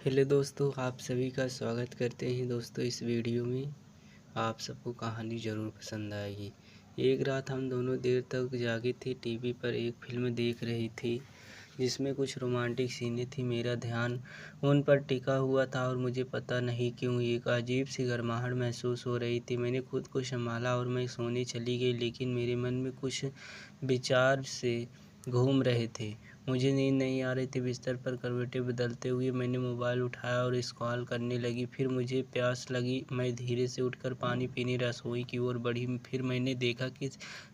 Hello दोस्तों, आप सभी का स्वागत करते हैं दोस्तों इस वीडियो में। आप सबको कहानी ज़रूर पसंद आएगी। एक रात हम दोनों देर तक जागे थे। टीवी पर एक फिल्म देख रही थी जिसमें कुछ रोमांटिक सीनें थी। मेरा ध्यान उन पर टिका हुआ था और मुझे पता नहीं क्यों एक अजीब सी गर्माहट महसूस हो रही थी। मैंने खुद को संभाला और मैं सोने चली गई, लेकिन मेरे मन में कुछ विचार से घूम रहे थे। मुझे नींद नहीं आ रही थी। बिस्तर पर करवटें बदलते हुए मैंने मोबाइल उठाया और स्क्रॉल करने लगी। फिर मुझे प्यास लगी। मैं धीरे से उठकर पानी पीने रसोई की ओर बढ़ी। फिर मैंने देखा कि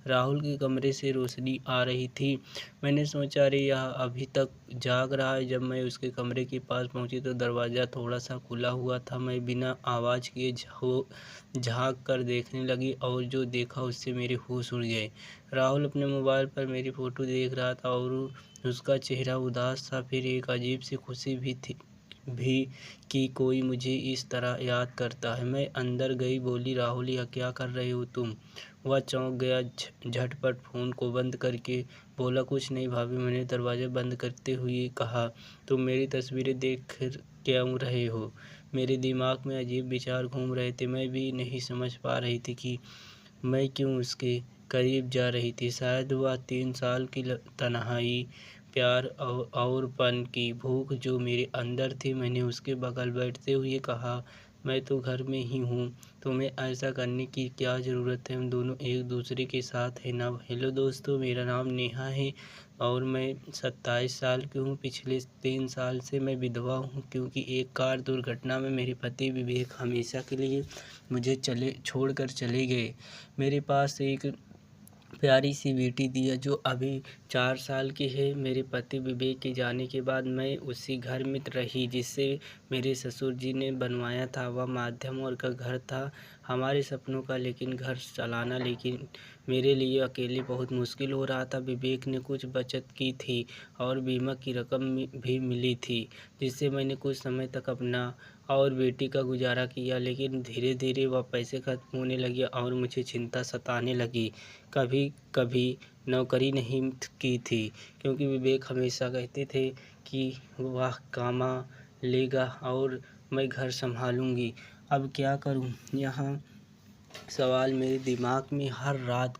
राहुल के कमरे से रोशनी आ रही थी। मैंने सोचा, अरे यह अभी तक जाग रहा है। जब मैं उसके कमरे के पास पहुंची तो दरवाज़ा थोड़ा सा खुला हुआ था। मैं बिना आवाज़ किए झाँक कर देखने लगी और जो देखा उससे मेरे होश उड़ गए। राहुल अपने मोबाइल पर मेरी फ़ोटो देख रहा था और उसका चेहरा उदास था। फिर एक अजीब सी खुशी भी कि कोई मुझे इस तरह याद करता है। मैं अंदर गई, बोली, राहुल यह क्या कर रहे हो तुम? वह चौंक गया। झटपट फ़ोन को बंद करके बोला, कुछ नहीं भाभी। मैंने दरवाज़ा बंद करते हुए कहा, तुम मेरी तस्वीरें देख क्यों रहे हो? मेरे दिमाग में अजीब विचार घूम रहे थे। मैं भी नहीं समझ पा रही थी कि मैं क्यों उसके करीब जा रही थी। शायद वह 3 साल की तन्हाई, प्यार और पन की भूख जो मेरे अंदर थी। मैंने उसके बगल बैठते हुए कहा, मैं तो घर में ही हूँ, तुम्हें ऐसा करने की क्या ज़रूरत है? हम दोनों एक दूसरे के साथ हैं ना। हेलो दोस्तों, मेरा नाम नेहा है और मैं 27 साल की हूँ। पिछले 3 साल से मैं विधवा हूँ, क्योंकि एक कार दुर्घटना में मेरे पति विवेक हमेशा के लिए मुझे छोड़कर चले गए। मेरे पास एक प्यारी सी बेटी दिया जो अभी 4 साल की है। मेरे पति विवेक के जाने के बाद मैं उसी घर में रही जिसे मेरे ससुर जी ने बनवाया था। वह मध्यम वर्ग का घर था, हमारे सपनों का, लेकिन घर चलाना लेकिन मेरे लिए अकेले बहुत मुश्किल हो रहा था। विवेक ने कुछ बचत की थी और बीमा की रकम भी मिली थी, जिससे मैंने कुछ समय तक अपना और बेटी का गुजारा किया। लेकिन धीरे धीरे वह पैसे खत्म होने लगे और मुझे चिंता सताने लगी। कभी कभी नौकरी नहीं की थी, क्योंकि विवेक हमेशा कहते थे कि वह कमा लेगा और मैं घर संभालूंगी। अब क्या करूं? यहाँ सवाल मेरे दिमाग में हर रात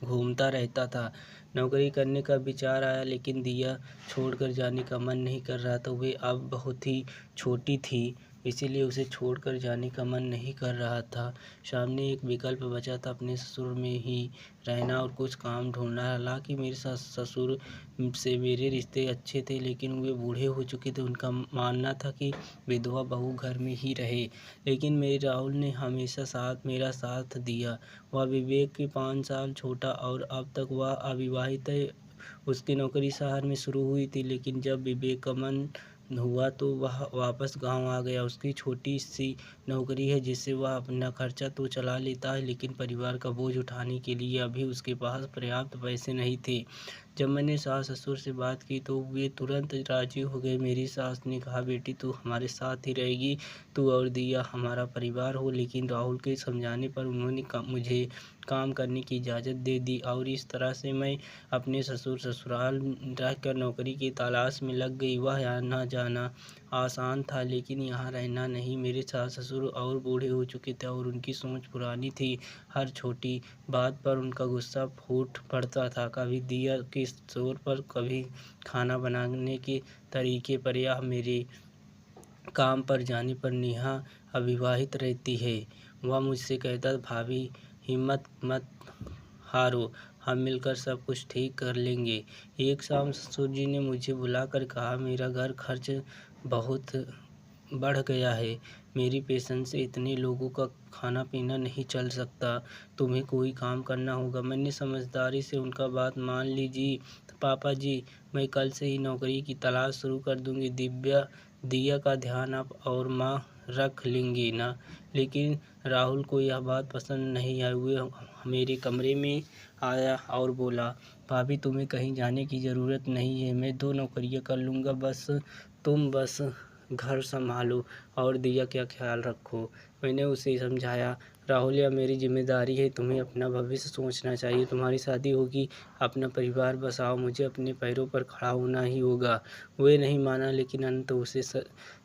घूमता रहता था। नौकरी करने का विचार आया, लेकिन दिया छोड़कर जाने का मन नहीं कर रहा था। वे अब बहुत ही छोटी थी, इसीलिए उसे छोड़कर जाने का मन नहीं कर रहा था। सामने एक विकल्प बचा था, अपने ससुर में ही रहना और कुछ काम ढूंढना। हालांकि मेरे ससुर से मेरे रिश्ते अच्छे थे, लेकिन वे बूढ़े हो चुके थे। उनका मानना था कि विधवा बहू घर में ही रहे। लेकिन मेरे राहुल ने हमेशा मेरा साथ दिया। वह विवेक के 5 साल छोटा और अब तक वह अविवाहित है। उसकी नौकरी शहर में शुरू हुई थी, लेकिन जब विवेक का मन हुआ तो वह वापस गांव आ गया। उसकी छोटी सी नौकरी है जिससे वह अपना खर्चा तो चला लेता है, लेकिन परिवार का बोझ उठाने के लिए अभी उसके पास पर्याप्त पैसे नहीं थे। जब मैंने सास ससुर से बात की तो वे तुरंत राजी हो गए। मेरी सास ने कहा, बेटी तू हमारे साथ ही रहेगी, तू और दिया हमारा परिवार हो। लेकिन राहुल के समझाने पर उन्होंने मुझे काम करने की इजाज़त दे दी और इस तरह से मैं अपने ससुराल रहकर नौकरी की तलाश में लग गई। वह आना जाना आसान था, लेकिन यहाँ रहना नहीं। मेरे सास ससुर और बूढ़े हो चुके थे और उनकी सोच पुरानी थी। हर छोटी बात पर उनका गुस्सा फूट पड़ता था, कभी दिया के शोर पर, कभी खाना बनाने के तरीके पर, या मेरे काम पर जाने पर। नेहा अविवाहित रहती है। वह मुझसे कहता, भाभी हिम्मत मत हारो, हम मिलकर सब कुछ ठीक कर लेंगे। एक शाम ससुर जी ने मुझे बुलाकर कहा, मेरा घर खर्च बहुत बढ़ गया है, मेरी पेंशन से इतने लोगों का खाना पीना नहीं चल सकता, तुम्हें कोई काम करना होगा। मैंने समझदारी से उनका बात मान ली। जी पापा जी, मैं कल से ही नौकरी की तलाश शुरू कर दूंगी। दिया का ध्यान आप और माँ रख लेंगे ना? लेकिन राहुल को यह बात पसंद नहीं आई। वे मेरे कमरे में आया और बोला, भाभी तुम्हें कहीं जाने की ज़रूरत नहीं है, मैं 2 नौकरियां कर लूँगा, तुम बस घर संभालो और दिया का ख्याल रखो। मैंने उसे समझाया, राहुल यह मेरी जिम्मेदारी है, तुम्हें अपना भविष्य सोचना चाहिए, तुम्हारी शादी होगी, अपना परिवार बसाओ, मुझे अपने पैरों पर खड़ा होना ही होगा। वह नहीं माना, लेकिन अंत उसे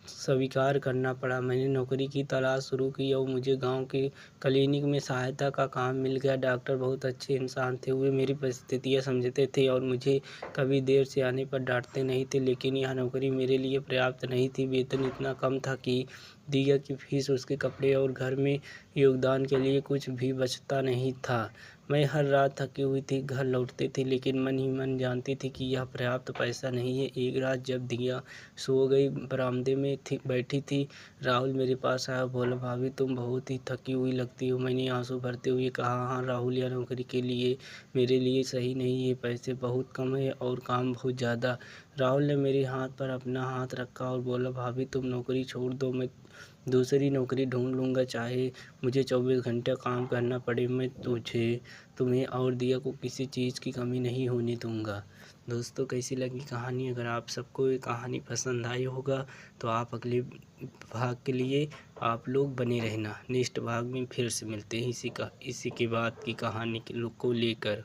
स्वीकार करना पड़ा। मैंने नौकरी की तलाश शुरू की और मुझे गांव के क्लिनिक में सहायता का काम मिल गया। डॉक्टर बहुत अच्छे इंसान थे, वे मेरी परिस्थितियाँ समझते थे और मुझे कभी देर से आने पर डांटते नहीं थे। लेकिन यह नौकरी मेरे लिए पर्याप्त नहीं थी। वेतन इतना कम था कि दिया की फीस, उसके कपड़े और घर में योगदान के लिए कुछ भी बचता नहीं था। मैं हर रात थकी हुई थी घर लौटती थी, लेकिन मन ही मन जानती थी कि यह पर्याप्त पैसा नहीं है। एक रात जब दिया सो गई, बरामदे में बैठी थी, राहुल मेरे पास आया, बोला, भाभी तुम बहुत ही थकी हुई लगती हो। मैंने आंसू भरते हुए कहा, हाँ राहुल, यह नौकरी के लिए मेरे लिए सही नहीं है, पैसे बहुत कम है और काम बहुत ज़्यादा। राहुल ने मेरे हाथ पर अपना हाथ रखा और बोला, भाभी तुम नौकरी छोड़ दो, मैं दूसरी नौकरी ढूंढ लूँगा, चाहे मुझे 24 घंटे काम करना पड़े, मैं तुम्हें और दिया को किसी चीज़ की कमी नहीं होने दूँगा। दोस्तों, कैसी लगी कहानी? अगर आप सबको ये कहानी पसंद आई होगा तो आप अगले भाग के लिए आप लोग बने रहना। नेक्स्ट भाग में फिर से मिलते हैं इसी के बाद की कहानी को लेकर।